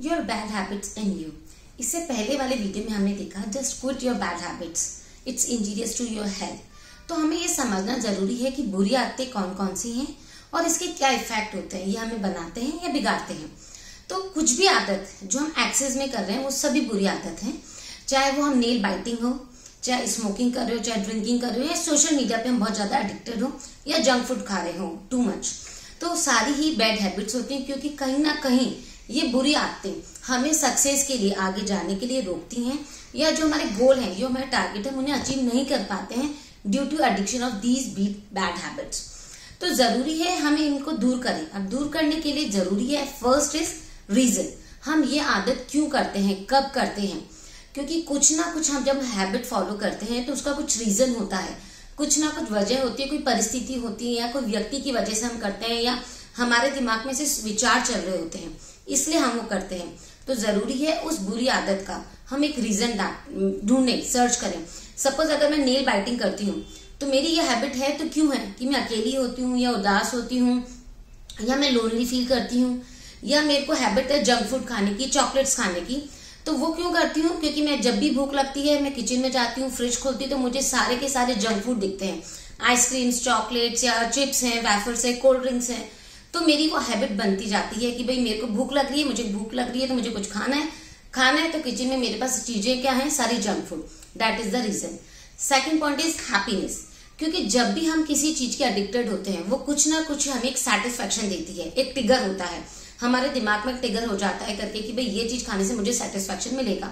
Your bad habits in you. इससे पहले वाले वीडियो में हमने देखा just quit your bad habits, it's injurious to your health. तो हमें ये समझना जरूरी है कि बुरी आदतें कौन कौन सी हैं और इसके क्या इफेक्ट होते हैं, ये हमें बनाते हैं या बिगाड़ते हैं। तो कुछ भी आदत जो हम एक्सेस में कर रहे हैं वो सभी बुरी आदत है, चाहे वो हम नेल बाइटिंग हो, चाहे स्मोकिंग कर रहे हो, चाहे ड्रिंकिंग कर रहे हो, या सोशल मीडिया पे हम बहुत ज्यादा एडिक्टेड हो, या जंक फूड खा रहे हो टू मच। तो सारी ही बैड हैबिट्स होती हैं, क्योंकि कहीं ना कहीं ये बुरी आदतें हमें सक्सेस के लिए, आगे जाने के लिए रोकती हैं, या जो हमारे गोल हैं, जो हमारे टारगेट है, उन्हें अचीव नहीं कर पाते हैं due to addiction of these bad habits. तो जरूरी है हमें इनको दूर करें। अब दूर करने के लिए जरूरी है, फर्स्ट इज रीजन, हम ये आदत क्यों करते हैं, कब करते हैं। क्योंकि कुछ ना कुछ हम जब हैबिट फॉलो करते हैं तो उसका कुछ रीजन होता है, कुछ ना कुछ वजह होती है, कोई परिस्थिति होती है, या कोई व्यक्ति की वजह से हम करते हैं, या हमारे दिमाग में से विचार चल रहे होते हैं, इसलिए हम वो करते हैं। तो जरूरी है उस बुरी आदत का हम एक रीजन ढूंढें, सर्च करें। सपोज अगर मैं नेल बाइटिंग करती हूँ तो मेरी ये हैबिट है तो क्यों है, कि मैं अकेली होती हूँ, या उदास होती हूँ, या मैं लोनली फील करती हूँ, या मेरे को हैबिट है जंक फूड खाने की, चॉकलेट्स खाने की। तो वो क्यों करती हूँ, क्योंकि मैं जब भी भूख लगती है मैं किचन में जाती हूँ, फ्रिज खोलती हूँ, तो मुझे सारे के सारे जंक फूड दिखते हैं, आइसक्रीम्स, चॉकलेट्स, या चिप्स हैं, वेफर्स है, कोल्ड ड्रिंक्स हैं। तो मेरी वो हैबिट बनती जाती है कि भाई मेरे को भूख लग रही है, मुझे भूख लग रही है तो मुझे कुछ खाना है, तो किचन में मेरे पास चीजें क्या है, सारी junk food. That is the reason. Second point is happiness, क्योंकि जब भी हम किसी चीज के एडिक्टेड होते हैं वो कुछ ना कुछ हमें एक सेटिस्फेक्शन देती है, एक ट्रिगर होता है हमारे दिमाग में, ट्रिगर हो जाता है करके कि भाई ये चीज खाने से मुझे सेटिस्फेक्शन मिलेगा।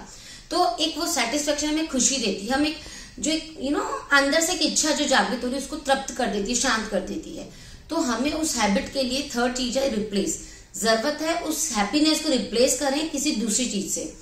तो एक वो सेटिस्फेक्शन हमें खुशी देती है, हम एक जो एक अंदर से एक इच्छा जो जागृत हो रही है उसको तृप्त कर देती है, शांत कर देती है। तो हमें उस हैबिट के लिए थर्ड चीज है रिप्लेस। जरूरत है उस हैप्पीनेस को रिप्लेस करें किसी दूसरी चीज से।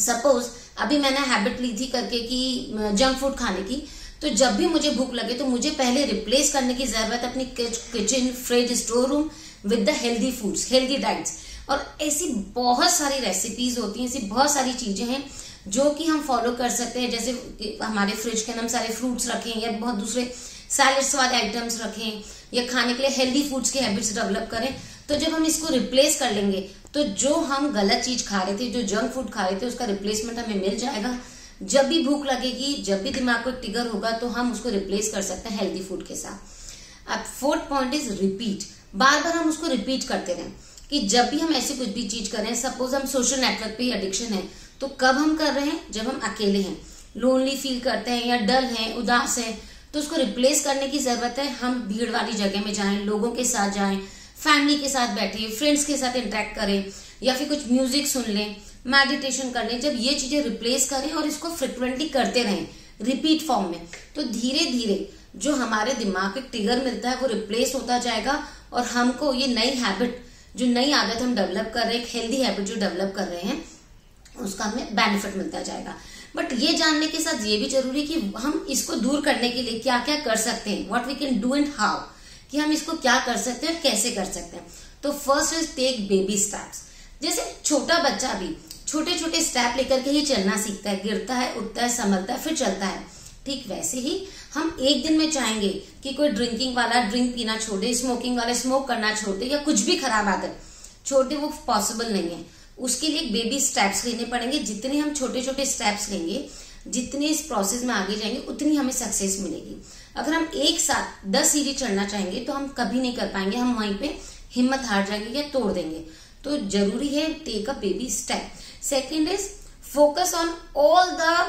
सपोज अभी मैंने हैबिट ली थी करके कि जंक फूड खाने की, तो जब भी मुझे भूख लगे तो मुझे पहले रिप्लेस करने की जरूरत है अपनी kitchen, fridge, store room with the healthy foods, healthy diets. और ऐसी बहुत सारी रेसिपीज होती हैं, ऐसी बहुत सारी चीजें हैं जो कि हम फॉलो कर सकते हैं। जैसे हमारे फ्रिज के अंदर सारे फ्रूट्स रखें, या बहुत दूसरे सैलेड्स वाले आइटम्स रखें, या खाने के लिए हेल्दी फूड्स की हैबिट्स डेवलप करें। तो जब हम इसको रिप्लेस कर लेंगे तो जो हम गलत चीज खा रहे थे, जो जंक फूड खा रहे थे, उसका रिप्लेसमेंट हमें मिल जाएगा। जब भी भूख लगेगी, जब भी दिमाग को ट्रिगर होगा, तो हम उसको रिप्लेस कर सकते हैं हेल्दी फूड के साथ। अब फोर्थ पॉइंट इज रिपीट। बार बार हम उसको रिपीट करते रहें कि जब भी हम ऐसी कुछ भी चीज करें, सपोज हम सोशल नेटवर्क पे एडिक्शन है, तो कब हम कर रहे हैं, जब हम अकेले हैं, लोनली फील करते हैं, या डल हैं, उदास है, तो उसको रिप्लेस करने की जरूरत है। हम भीड़ वाली जगह में जाएं, लोगों के साथ जाएं, फैमिली के साथ बैठे, फ्रेंड्स के साथ इंटरेक्ट करें, या फिर कुछ म्यूजिक सुन लें, मेडिटेशन कर लें। जब ये चीजें रिप्लेस करें और इसको फ्रिक्वेंटली करते रहें रिपीट फॉर्म में, तो धीरे धीरे जो हमारे दिमाग पे ट्रिगर मिलता है वो रिप्लेस होता जाएगा, और हमको ये नई हैबिट, जो नई आदत हम डेवलप कर रहे हैं, एक हेल्दी हैबिट जो डेवलप कर रहे हैं, उसका हमें बेनिफिट मिलता जाएगा। बट ये जानने के साथ ये भी जरूरी है कि हम इसको दूर करने के लिए क्या क्या कर सकते हैं, what we can do and how, कि हम इसको क्या कर सकते हैं और कैसे कर सकते हैं। तो first is take baby steps. जैसे छोटा बच्चा भी छोटे छोटे स्टेप लेकर के ही चलना सीखता है, गिरता है, उठता है, संभलता है, फिर चलता है। ठीक वैसे ही हम एक दिन में चाहेंगे कि कोई ड्रिंकिंग वाला ड्रिंक पीना छोड़ दे, स्मोकिंग वाला स्मोक करना छोड़ दे, या कुछ भी खराब आदत छोड़ दे, वो पॉसिबल नहीं है। उसके लिए बेबी स्टेप्स लेने पड़ेंगे। जितने हम छोटे छोटे स्टेप्स लेंगे, जितने इस प्रोसेस में आगे जाएंगे, उतनी हमें सक्सेस मिलेगी। अगर हम एक साथ 10 सीढ़ी चढ़ना चाहेंगे तो हम कभी नहीं कर पाएंगे, हम वहीं पे हिम्मत हार जाएंगे या तोड़ देंगे। तो जरूरी है take a baby step. Second is focus on all the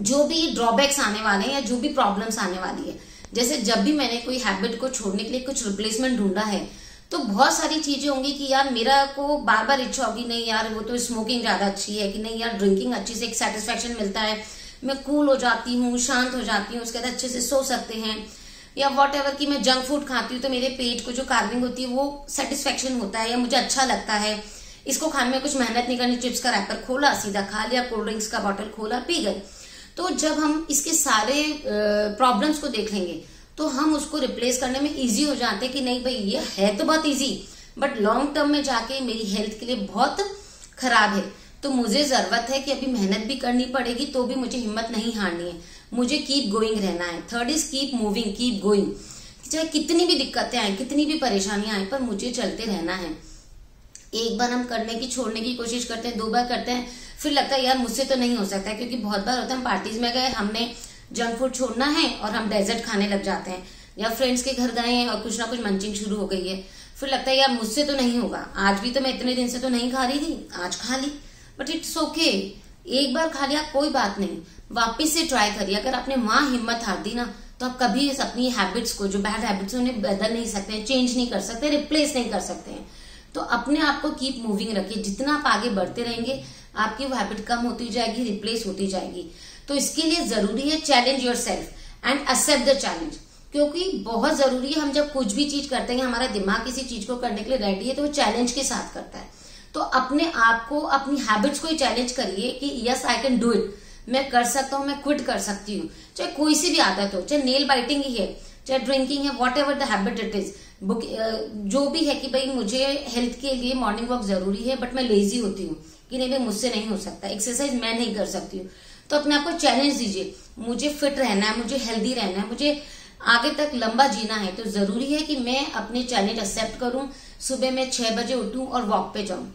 जो भी ड्रॉबैक्स आने वाले हैं, या जो भी प्रॉब्लम्स आने वाली है। जैसे जब भी मैंने कोई हैबिट को छोड़ने के लिए कुछ रिप्लेसमेंट ढूंढा है, तो बहुत सारी चीजें होंगी कि यार मेरा को बार बार इच्छा होगी, नहीं यार वो तो स्मोकिंग ज्यादा अच्छी है, कि नहीं यार ड्रिंकिंग अच्छी से एक सेटिस्फेक्शन मिलता है, मैं कूल हो जाती हूँ, शांत हो जाती हूँ, उसके बाद अच्छे से सो सकते हैं, या वॉट एवर कि मैं जंक फूड खाती हूँ तो मेरे पेट को जो कार्विंग होती है वो सेटिस्फेक्शन होता है, या मुझे अच्छा लगता है, इसको खाने में कुछ मेहनत नहीं करनी, चिप्स का रैपर खोला, सीधा खा लिया, कोल्ड ड्रिंक्स का बॉटल खोला, पी गए। तो जब हम इसके सारे प्रॉब्लम्स को देख लेंगे तो हम उसको रिप्लेस करने में इजी हो जाते हैं कि नहीं भाई ये है तो बहुत इजी, बट लॉन्ग टर्म में जाके मेरी हेल्थ के लिए बहुत खराब है। तो मुझे जरूरत है कि अभी मेहनत भी करनी पड़ेगी, तो भी मुझे हिम्मत नहीं हारनी है, मुझे कीप गोइंग रहना है। Third is keep moving, keep going. चाहे कितनी भी दिक्कतें आए, कितनी भी परेशानियां आए, पर मुझे चलते रहना है। एक बार हम करने की छोड़ने की कोशिश करते हैं, 2 बार करते हैं, फिर लगता है यार मुझसे तो नहीं हो सकता है, क्योंकि बहुत बार होता है हम पार्टीज में गए, हमने जंक फूड छोड़ना है और हम डेजर्ट खाने लग जाते हैं, या फ्रेंड्स के घर गए हैं और कुछ ना कुछ मंचिंग शुरू हो गई है, फिर लगता है यार मुझसे तो नहीं होगा, आज भी तो मैं इतने दिन से तो नहीं खा रही थी, आज खा ली, बट इट्स ओके, एक बार खा लिया कोई बात नहीं, वापिस से ट्राई करिए। अगर आपने वहां हिम्मत हार दी ना, तो आप कभी अपनी हैबिट्स को, जो बैड हैबिट्स हैं, उन्हें बदल नहीं सकते हैं, चेंज नहीं कर सकते, रिप्लेस नहीं कर सकते हैं। तो अपने आप को कीप मूविंग रखिए, जितना आप आगे बढ़ते रहेंगे आपकी वो हैबिट कम होती जाएगी, रिप्लेस होती जाएगी। तो इसके लिए जरूरी है challenge your self and accept the challenge, क्योंकि बहुत जरूरी है, हम जब कुछ भी चीज करते हैं, हमारा दिमाग किसी चीज को करने के लिए रेडी है, तो वो चैलेंज के साथ करता है। तो अपने आप को, अपनी हैबिट्स को ही चैलेंज करिए कि yes I can do it, मैं कर सकता हूं, मैं क्विट कर सकती हूँ, चाहे कोई सी भी आदत हो, चाहे नेल बाइटिंग ही है, चाहे ड्रिंकिंग है, what ever the habit it is, जो भी है कि भाई मुझे हेल्थ के लिए मॉर्निंग वॉक जरूरी है, बट मैं लेजी होती हूँ कि नहीं भाई मुझसे नहीं हो सकता, एक्सरसाइज मैं नहीं कर सकती हूँ, तो अपने आप को चैलेंज दीजिए, मुझे फिट रहना है, मुझे हेल्दी रहना है, मुझे आगे तक लंबा जीना है, तो जरूरी है कि मैं अपने चैलेंज एक्सेप्ट करूं, सुबह में 6 बजे उठूं और वॉक पे जाऊं।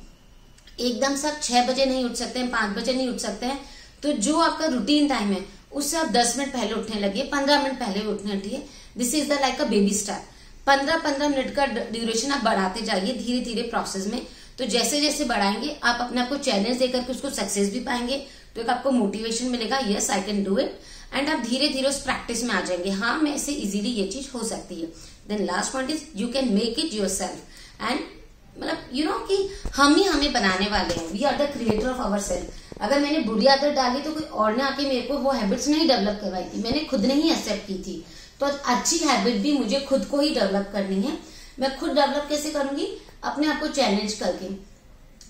एकदम सब 6 बजे नहीं उठ सकते हैं, 5 बजे नहीं उठ सकते हैं, तो जो आपका रूटीन टाइम है उससे आप 10 मिनट पहले उठने लगिए, 15 मिनट पहले उठने लगिए। This is the like a baby step. 15-15 minute का ड्यूरेशन आप बढ़ाते जाइए धीरे धीरे प्रोसेस में। तो जैसे जैसे बढ़ाएंगे आप अपने आप को चैलेंज देकर के उसको सक्सेस भी पाएंगे, तो एक आपको मोटिवेशन मिलेगा, yes I can do it, and आप धीरे धीरे उस प्रैक्टिस में आ जाएंगे, हाँ मैं ऐसे इजीली ये चीज हो सकती है। Then last point is you can make it yourself, and मतलब यू नो कि हम ही हमें बनाने वाले हैं, we are the creator of our self. अगर मैंने बुरी आदत डाली तो कोई और ने आके मेरे को वो हैबिट्स नहीं डेवलप करवाई थी, मैंने खुद ने ही एक्सेप्ट की थी। तो अच्छी हैबिट भी मुझे खुद को ही डेवलप करनी है। मैं खुद डेवलप कैसे करूंगी? अपने आप को चैलेंज करके,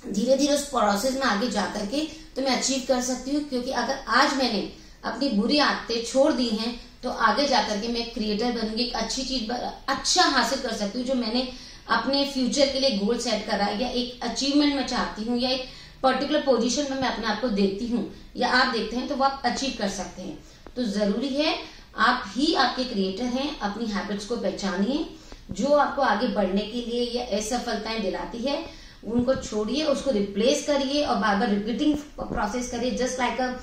धीरे धीरे उस प्रोसेस में आगे जा करके तो मैं अचीव कर सकती हूँ। क्योंकि अगर आज मैंने अपनी बुरी आदतें छोड़ दी हैं तो आगे जाकर के मैं क्रिएटर बनूंगी, एक अच्छी चीज अच्छा हासिल कर सकती हूँ, जो मैंने अपने फ्यूचर के लिए गोल सेट करा है, या एक अचीवमेंट मैं चाहती हूँ, या एक पर्टिकुलर पोजीशन में मैं अपने आप को देखती हूँ या आप देखते हैं, तो वो आप अचीव कर सकते हैं। तो जरूरी है आप ही आपके क्रिएटर हैं। अपनी हैबिट्स को पहचानिए, जो आपको आगे बढ़ने के लिए या असफलताएं दिलाती है उनको छोड़िए, उसको रिप्लेस करिए और बार बार रिपीटिंग प्रोसेस करिए। जस्ट लाइक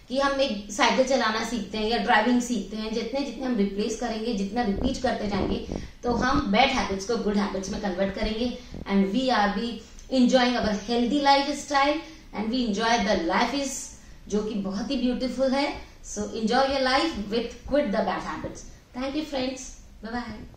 कि हम एक साइकिल चलाना सीखते हैं या ड्राइविंग सीखते हैं, जितने जितने हम रिप्लेस करेंगे, जितना रिपीट करते जाएंगे, तो हम बैड हैबिट्स को गुड हैबिट्स में कन्वर्ट करेंगे, and we are be enjoying our healthy lifestyle and we enjoy the life is जो कि बहुत ही beautiful है। So enjoy your life with quit the bad habits. Thank you friends. Bye bye.